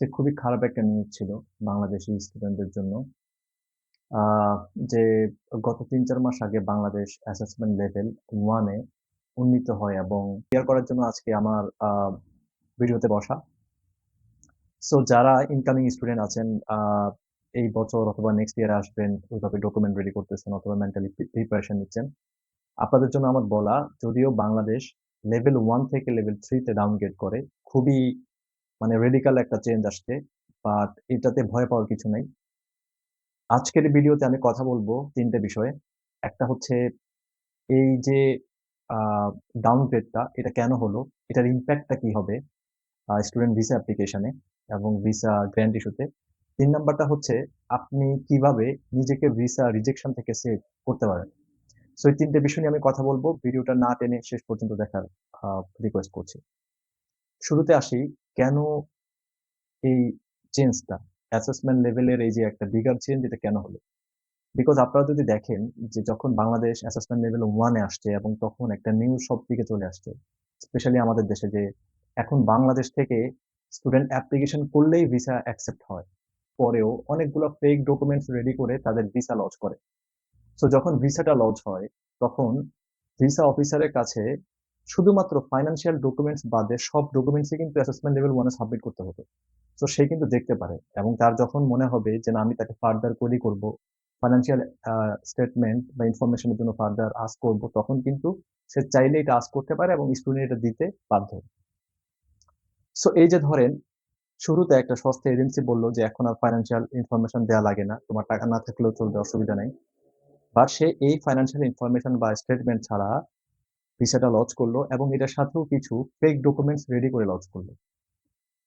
যে খুবই খারাপ একটা নিউজ ছিল বাংলাদেশি স্টুডেন্টদের জন্য। আহ, যে গত ৩-৪ মাস আগে বাংলাদেশ অ্যাসেসমেন্ট লেভেল 1 এ উন্নীত হয় এবং ক্লিয়ার করার জন্য আজকে আমার ভিডিওতে বসা। সো যারা ইনকামিং স্টুডেন্ট আছেন, আহ, এই বছর অথবা নেক্সট ইয়ার আসবেন, ওইভাবে ডকুমেন্ট রেডি করতেছেন অথবা মেন্টালি প্রিপারেশন নিচ্ছেন, আপনাদের জন্য আমার বলা, যদিও বাংলাদেশ লেভেল 1 থেকে লেভেল 3 তে ডাউনগ্রেড করে, খুবই মানে রেডিকাল একটা চেঞ্জ আসছে। বাট এটাতে ভয় পাওয়ার কিছু নেই। আজকের ভিডিওতে আমি কথা বলবো ৩টে বিষয়ে। একটা হচ্ছে এই যে ডাউনগ্রেডটা এটা কেন হলো, এটার ইম্প্যাক্টটা কি হবে স্টুডেন্ট ভিসা অ্যাপ্লিকেশনে এবং ভিসা গ্র্যান্ট ইস্যুতে। ৩ নাম্বারটা হচ্ছে আপনি কিভাবে নিজেকে ভিসা রিজেকশন থেকে সেভ করতে পারেন। সো এই ৩টে বিষয় নিয়ে আমি কথা বলবো, ভিডিওটা না টেনে শেষ পর্যন্ত দেখার রিকোয়েস্ট করছি। শুরুতে আসি, কেন এই চেঞ্জটা, অ্যাসেসমেন্ট লেভেলের এই যে একটা বিগার চেঞ্জ, এটা কেন হলো। বিকজ আপনারা যদি দেখেন যে যখন বাংলাদেশ অ্যাসেসমেন্ট লেভেল 1 এ আসছে এবং তখন একটা নিউজ সব দিকে চলে আসছে, স্পেশালি আমাদের দেশে, যে এখন বাংলাদেশ থেকে স্টুডেন্ট অ্যাপ্লিকেশন করলেই ভিসা অ্যাকসেপ্ট হয়। পরেও অনেকগুলো ফেক ডকুমেন্টস রেডি করে তাদের ভিসা লঞ্চ করে। সো যখন ভিসাটা লঞ্চ হয়, তখন ভিসা অফিসারের কাছে শুধুমাত্র ফাইন্যান্সিয়াল ডকুমেন্টস বাদে সব ডকুমেন্টসই কিন্তু অ্যাসেসমেন্ট লেভেল 1 এ সাবমিট করতে হতো। তো সে কিন্তু দেখতে পারে এবং তার যখন মনে হবে যে না, আমি তাকে ফার্দার কোয়েরি করব, ফাইন্যান্সিয়াল স্টেটমেন্ট বা ইনফরমেশনের জন্য ফার্দার আস্ক করব, তখন কিন্তু সে চাইলে এটা আস্ক করতে পারে এবং স্টুডেন্ট এটা দিতে বাধ্য। সো এই যে ধরেন, শুরুতে একটা সস্তা এজেন্সি বললো যে এখন আর ফাইন্যান্সিয়াল ইনফরমেশন দেওয়া লাগে না, তোমার টাকা না থাকলেও চলবে, অসুবিধা নেই। বা সে এই ফাইন্যান্সিয়াল ইনফরমেশন বা স্টেটমেন্ট ছাড়া ভিসাটা লঞ্চ করলো এবং এটার সাথেও কিছু ফেক ডকুমেন্টস রেডি করে লঞ্চ করলো।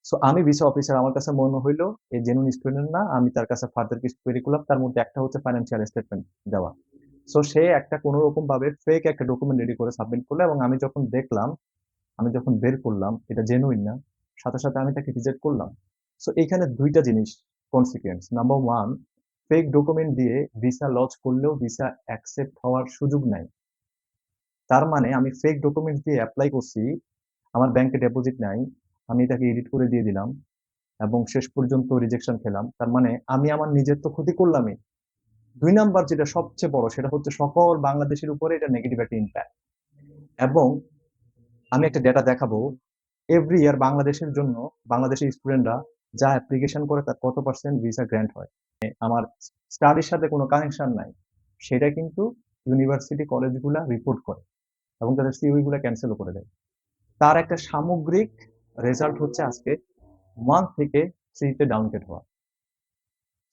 সো আমি ভিসা অফিসার, আমার কাছে মনে হইলো এই জেনুইন স্টুডেন্ট না, আমি তার কাছে ফার্দার কিছু কোয়েরি করলাম, তার মধ্যে একটা হচ্ছে ফাইন্যান্সিয়াল স্টেটমেন্ট দেওয়া। সো সে একটা কোনো রকম ভাবে ফেক একটা ডকুমেন্ট রেডি করে সাবমিট করলো এবং আমি যখন দেখলাম, আমি যখন বের করলাম এটা জেনুইন না, সাথে সাথে আমি তাকে রিজেক্ট করলাম। সো এখানে দুইটা জিনিস consequence. Number one, fake document দিয়ে ভিসা লঞ্চ করলেও ভিসা অ্যাকসেপ্ট হওয়ার সুযোগ নাই। তার মানে আমি ফেক ডকুমেন্ট দিয়ে অ্যাপ্লাই করছি, আমার ব্যাংকে ডিপোজিট নাই, আমি এটাকে এডিট করে দিয়ে দিলাম এবং শেষ পর্যন্ত রিজেকশন খেলাম। তার মানে আমি আমার নিজের তো ক্ষতি করলামই। ২ নাম্বার যেটা সবচেয়ে বড়, সেটা হচ্ছে সকল বাংলাদেশের উপরে এটা নেগেটিভ একটা ইম্প্যাক্ট। এবং আমি একটা ডেটা দেখাবো, এভরি ইয়ার বাংলাদেশের জন্য বাংলাদেশের স্টুডেন্টরা যা অ্যাপ্লিকেশন করে তার কত পার্সেন্ট ভিসা গ্র্যান্ট হয়। আমার স্টাডির সাথে কোনো কানেকশন নাই, সেটা কিন্তু ইউনিভার্সিটি কলেজগুলা রিপোর্ট করে এবং তাদের সিওই গুলা ক্যান্সেলও করে দেয়। তার একটা সামগ্রিক রেজাল্ট হচ্ছে আজকে 1 থেকে 3 তে ডাউনগ্রেড হওয়া।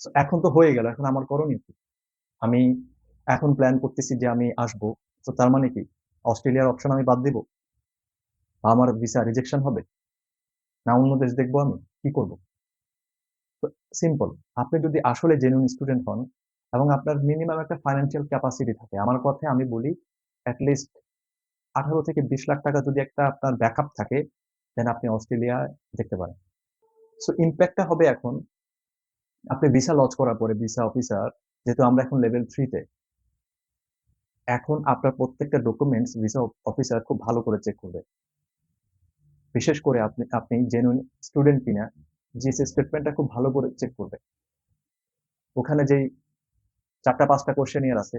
So এখন তো হয়ে গেল, এখন আমার করণীয় কি? আমি এখন প্ল্যান করতেছি যে আমি আসবো। তো তার মানে কি অস্ট্রেলিয়ার অপশন আমি বাদ দিব, বা আমার ভিসা রিজেকশন হবে, না অন্য দেশ দেখবো, আমি কি করব? সিম্পল, আপনি যদি আসলে জেনুইন স্টুডেন্ট হন এবং আপনার মিনিমাম একটা ফাইন্যান্সিয়াল ক্যাপাসিটি থাকে, আমার কথায় আমি বলি অ্যাটলিস্ট 18 থেকে 20 লাখ টাকা যদি একটা আপনার ব্যাকআপ থাকে, দেন আপনি অস্ট্রেলিয়া দেখতে পারেন। সো ইম্প্যাক্টটা হবে এখন, আপনি ভিসা লঞ্চ করার পরে ভিসা অফিসার, যেহেতু আমরা এখন লেভেল 3 তে, এখন আপনার প্রত্যেকটা ডকুমেন্টস ভিসা অফিসার খুব ভালো করে চেক করবে। বিশেষ করে আপনি আপনি জেনুইন স্টুডেন্ট কিনা, জিএসএ স্টেটমেন্টটা খুব ভালো করে চেক করবে। ওখানে যেই 4টা 5টা কোশ্চেনিয়ার আছে,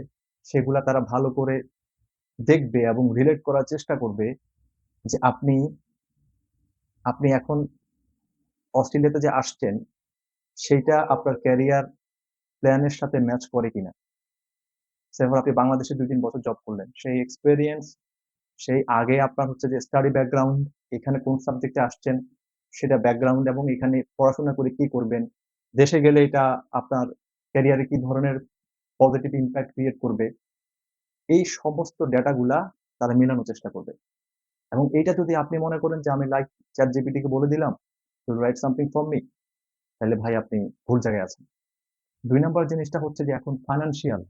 সেগুলা তারা ভালো করে দেখবে এবং রিলেট করার চেষ্টা করবে যে আপনি আপনি এখন অস্ট্রেলিয়াতে যে আসছেন, সেইটা আপনার ক্যারিয়ার প্ল্যানের সাথে ম্যাচ করে কিনা। সেভাবে আপনি বাংলাদেশে 2-3 বছর জব করলেন, সেই এক্সপেরিয়েন্স, সেই আগে আপনার হচ্ছে যে স্টাডি ব্যাকগ্রাউন্ড, এখানে কোন সাবজেক্টে আসছেন সেটা ব্যাকগ্রাউন্ড, এবং এখানে পড়াশোনা করে কি করবেন, দেশে গেলে এটা আপনার ক্যারিয়ারে কি ধরনের পজিটিভ ইম্প্যাক্ট ক্রিয়েট করবে, এই সমস্ত ডেটাগুলা তারা মেলানোর চেষ্টা করবে। এবং এইটা যদি আপনি মনে করেন যে আমি লাইক চ্যাট জিপিটি কে বলে দিলাম to write something for me, তাহলে ভাই আপনি ভুল জায়গায় আছেন। 2 নাম্বার জিনিসটা হচ্ছে যে এখন ফাইন্যান্সিয়াল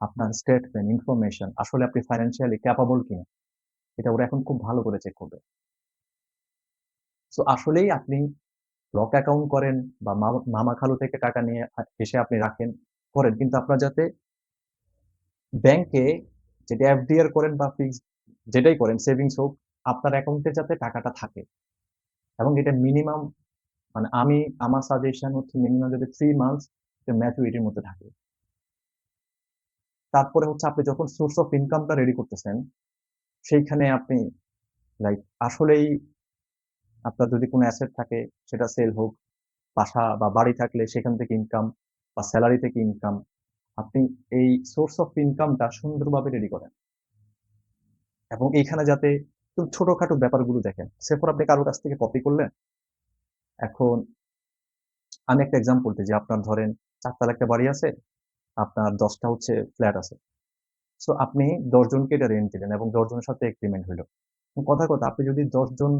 আপনার স্টেটমেন্ট ইনফরমেশন, আসলে আপনি ফাইন্যান্সিয়ালি ক্যাপাবল কিনা, এটা ওরা এখন খুব ভালো করে চেক করবে। সো আসলেই আপনি লক অ্যাকাউন্ট করেন বা মামা খালু থেকে টাকা নিয়ে এসে আপনি রাখেন, করেন, কিন্তু আপনার যাতে ব্যাংকে, যেটা এফডিআর করেন বা ফিক্সড যেটাই করেন, সেভিংস হোক, আপনার অ্যাকাউন্টে যাতে টাকাটা থাকে এবং এটা মিনিমাম মানে আমার সাজেশন হচ্ছে মিনিমাম যদি 3 মান্থস ম্যাচুরিটির মধ্যে থাকে। তারপরে হচ্ছে আপনি যখন সোর্স অফ ইনকামটা রেডি করতেছেন, সেইখানে আপনি লাইক আসলেই আপনার যদি কোনো অ্যাসেট থাকে, সেটা সেল হোক, বাসা বা বাড়ি থাকলে সেখান থেকে ইনকাম বা সেলারি থেকে ইনকাম, আপনি এই সোর্স অফ ইনকামটা সুন্দরভাবে রেডি করেন। এবং এইখানে যাতে খুব ছোটখাটো ব্যাপারগুলো দেখেন। সে ফর আপনি কারো কাছ থেকে কপি করলেন। এখন আমি একটা এক্সাম্পল দিই যে আপনার ধরেন ৪ তলা একটা বাড়ি আছে, আপনার ১০ টা হচ্ছে ফ্ল্যাট আছে। সো আপনি ১০ জনকে এটা রেন্ট দিলেন এবং ১০ জনের সাথে এগ্রিমেন্ট হইল। কথার কথা আপনি যদি ১০ জন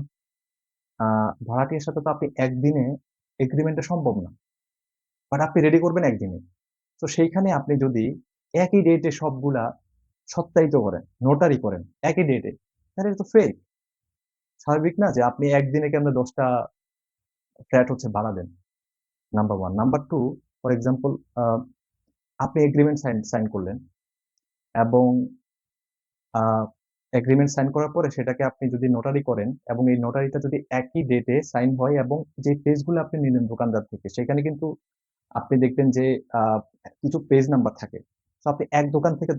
আ ভাড়াটিয়ার সাথে তো আপনি একদিনে এগ্রিমেন্টটা সম্ভব না। বাট আপনি রেডি করবেন একদিনে। তো সেইখানে আপনি যদি একই ডেটে সবগুলা সত্যায়িত করেন, নোটারি করেন একই ডেটে, তাহলে এটা তো ফেক। স্বাভাবিক না যে আপনি একদিনে কেমনে ১০ টা ফ্ল্যাট হচ্ছে ভাড়া দেন। নাম্বার 1 নাম্বার 2 ফর এক্সাম্পল আ আপনি এগ্রিমেন্ট সাইন করলেন এবং আ এগ্রিমেন্ট সাইন করার পরে সেটাকে আপনি যদি নোটারি করেন এবং এই নোটারিটা যদি একই ডেটে সাইন হয় এবং যে পেজগুলো আপনি নিলেন দোকানদার থেকে সেখানে কিন্তু আপনি দেখবেন যে আ কিছু পেজ নাম্বার থাকে। সো আপনি এক দোকান থেকে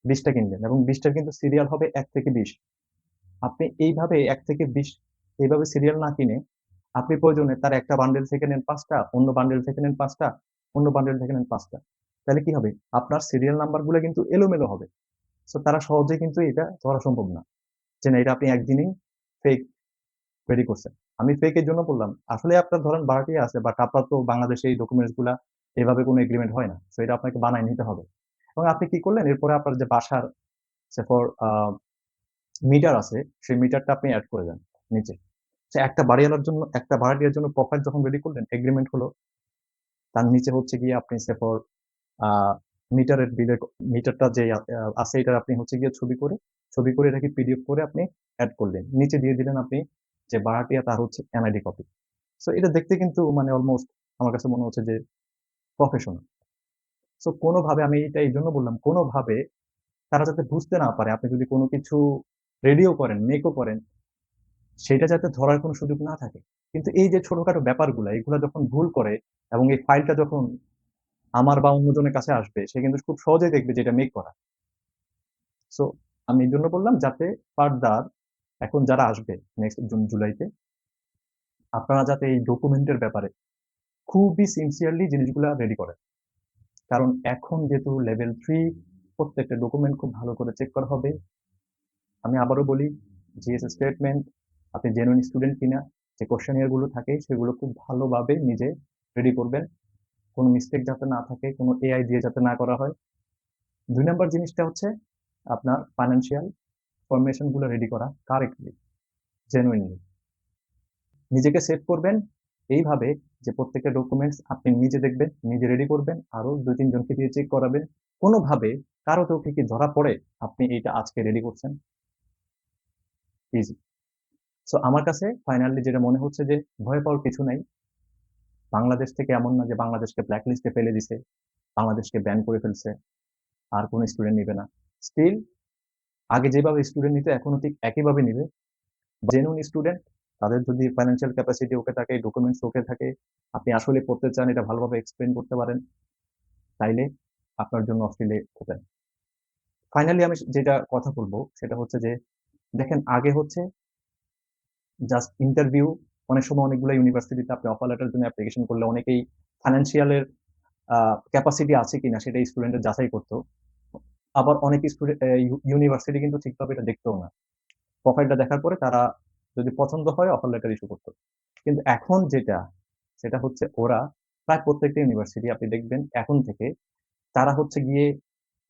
২০ টা কিনলেন এবং ২০ টার কিন্তু সিরিয়াল হবে ১ থেকে ২০। আপনি এইভাবে ১ থেকে ২০ এইভাবে সিরিয়াল না কিনে আপনি প্রয়োজনে তার একটা বান্ডেল থেকে নেন ৫ টা, অন্য বান্ডেল থেকে নেন ৫ টা, অন্য বান্ডেল থেকে নেন ৫ টা। তাহলে কি হবে? আপনার সিরিয়াল নাম্বার গুলা কিন্তু এলোমেলো হবে। সো তারা সহজেই কিন্তু এটা ধরা সম্ভব না। যে না এটা আপনি একদিনেই ফেক রেডি করছেন। আমি ফেক এর জন্য বললাম। আসলে আপনার ধরেন ভাড়াটিয়া আছে বাট আপনার তো বাংলাদেশে এই ডকুমেন্টস গুলা এভাবে কোনো এগ্রিমেন্ট হয় না। সো এটা আপনাকে বানায় নিতে হবে। এবং আপনি কি করলেন? এরপরে আপনার যে বাসার সে ফর মিটার আছে, সেই মিটারটা আপনি এড করে দেন নিচে। সে একটা বাড়িওয়ালার জন্য একটা ভাড়াটিয়ার জন্য প্রোফাইল যখন রেডি করলেন, এগ্রিমেন্ট হলো। তার নিচে হচ্ছে গিয়ে আপনি সে ফর আ মিটারের বিলের মিটারটা যে আছে এটার আপনি হচ্ছে গিয়ে ছবি করে এটাকে পিডিএফ করে আপনি এড করলেন। নিচে দিয়ে দিলেন আপনি যে ভাড়াটিয়া তার হচ্ছে এনআইডি কপি। সো এটা দেখতে কিন্তু মানে অলমোস্ট আমার কাছে মনে হচ্ছে যে প্রফেশনাল। সো কোনভাবে আমি এটা এইজন্য বললাম, কোনভাবে তারা যাতে বুঝতে না পারে আপনি যদি কোন কিছু রেডিও করেন, মেকও করেন, সেটা যাতে ধরার কোন সুযোগ না থাকে। কিন্তু এই যে ছোটখাটো ব্যাপারগুলা, এগুলা যখন ভুল করে এবং এই ফাইলটা যখন আমার বা অন্যজনের কাছে আসবে, সে কিন্তু খুব সহজেই দেখবে যে এটা মেক করা। সো আমি এজন্য বললাম যাতে ফার্দার এখন যারা আসবে নেক্সট জুন, জুলাইতে আপনারা যাতে এই ডকুমেন্টের ব্যাপারে খুবই সিনসিয়ারলি জিনিসগুলা রেডি করেন। কারণ এখন যেহেতু লেভেল 3 প্রত্যেকটা ডকুমেন্ট খুব ভালো করে চেক করা হবে। আমি আবারও বলি জিএস স্টেটমেন্ট, আপনি জেনুইন স্টুডেন্ট কিনা, যে কোয়েশ্চেনিয়ার গুলো থাকে সেগুলো খুব ভালোভাবে নিজে রেডি করবেন। কোন মিস্টেক যাতে না থাকে, কোন এআই দিয়ে যাতে না করা হয়। ২ নাম্বার জিনিসটা হচ্ছে আপনার ফাইন্যান্সিয়াল ফরমেশন গুলো রেডি করা কারেক্টলি, জেনুইনলি। নিজেকে সেভ করবেন এইভাবে যে প্রত্যেকটা ডকুমেন্টস আপনি নিজে দেখবেন, নিজে রেডি করবেন, আরো ২-৩ জনকে দিয়ে চেক করাবেন। কোনভাবে কারো চোখে কি ধরা পড়ে আপনি এইটা আজকে রেডি করছেন? ইজি। সো আমার কাছে ফাইনালি যেটা মনে হচ্ছে যে ভয় পাওয়ার কিছু নাই। বাংলাদেশ থেকে এমন না যে বাংলাদেশকে ব্ল্যাক লিস্টে ফেলে দিছে, বাংলাদেশকে ব্যান করে ফেলছে, আর কোন স্টুডেন্ট নিবে না। স্টিল আগে যেভাবে স্টুডেন্ট নিত এখনো ঠিক একইভাবে নিবে। জেনুইন স্টুডেন্ট তাদের যদি ফাইন্যান্সিয়াল ক্যাপাসিটি ওকে থাকে, ডকুমেন্টস ওকে থাকে, আপনি আসলে পড়তে চান এটা ভালোভাবে এক্সপ্লেইন করতে পারেন, তাইলে আপনার জন্য অস্ট্রেলিয়া ওপেন। ফাইনালি আমি যেটা কথা বলব সেটা হচ্ছে যে দেখেন আগে হচ্ছে জাস্ট ইন্টারভিউ, অনেক সময় অনেকগুলা ইউনিভার্সিটিতে আপনি অফার লেটারের জন্য অ্যাপ্লিকেশন করলে অনেকেই ফাইন্যান্সিয়াল এর ক্যাপাসিটি আছে কিনা সেটা স্টুডেন্টের যাচাই করত। আবার অনেক ইউনিভার্সিটি কিন্তু ঠিকভাবে এটা দেখতও না। প্রোফাইলটা দেখার পরে তারা যদি পছন্দ হয় অফার লেটার ইস্যু করত। কিন্তু এখন যেটা, সেটা হচ্ছে ওরা প্রায় প্রত্যেকটা ইউনিভার্সিটি আপনি দেখবেন এখন থেকে তারা হচ্ছে গিয়ে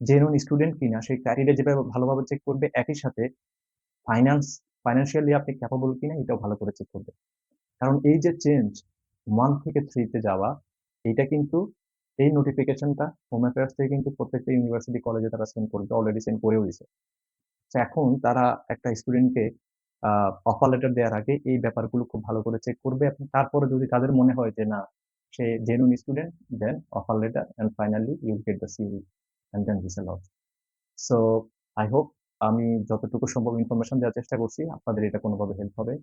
জেনুইন স্টুডেন্ট কিনা সেই ক্রাইটেরিয়া যেভাবে ভালোভাবে চেক করবে একই সাথে ফাইন্যান্স ফাইন্যান্সিয়ালি আপনি ক্যাপাবল কিনা এটাও ভালো করে চেক করবে। কারণ এই যে চেঞ্জ 1 থেকে 3 তে যাওয়া, এইটা কিন্তু এই নোটিফিকেশনটা হোম অ্যাফেয়ার্স থেকে কিন্তু প্রত্যেকটা ইউনিভার্সিটি কলেজে তারা সেন্ড করবে। অলরেডি সেন্ড করেও দিছে। সো এখন তারা একটা স্টুডেন্টকে আ অফার লেটার দেওয়ার আগে এই ব্যাপারগুলো খুব ভালো করে চেক করবে এবং তারপরে যদি তাদের মনে হয় যে না, সে genuine student, then offer letter and finally you will get the CV and then visa lot. So I hope আমি যতটুকু সম্ভব ইনফরমেশন দেওয়ার চেষ্টা করছি আপনাদের এটা কোনোভাবে হেল্প হবে।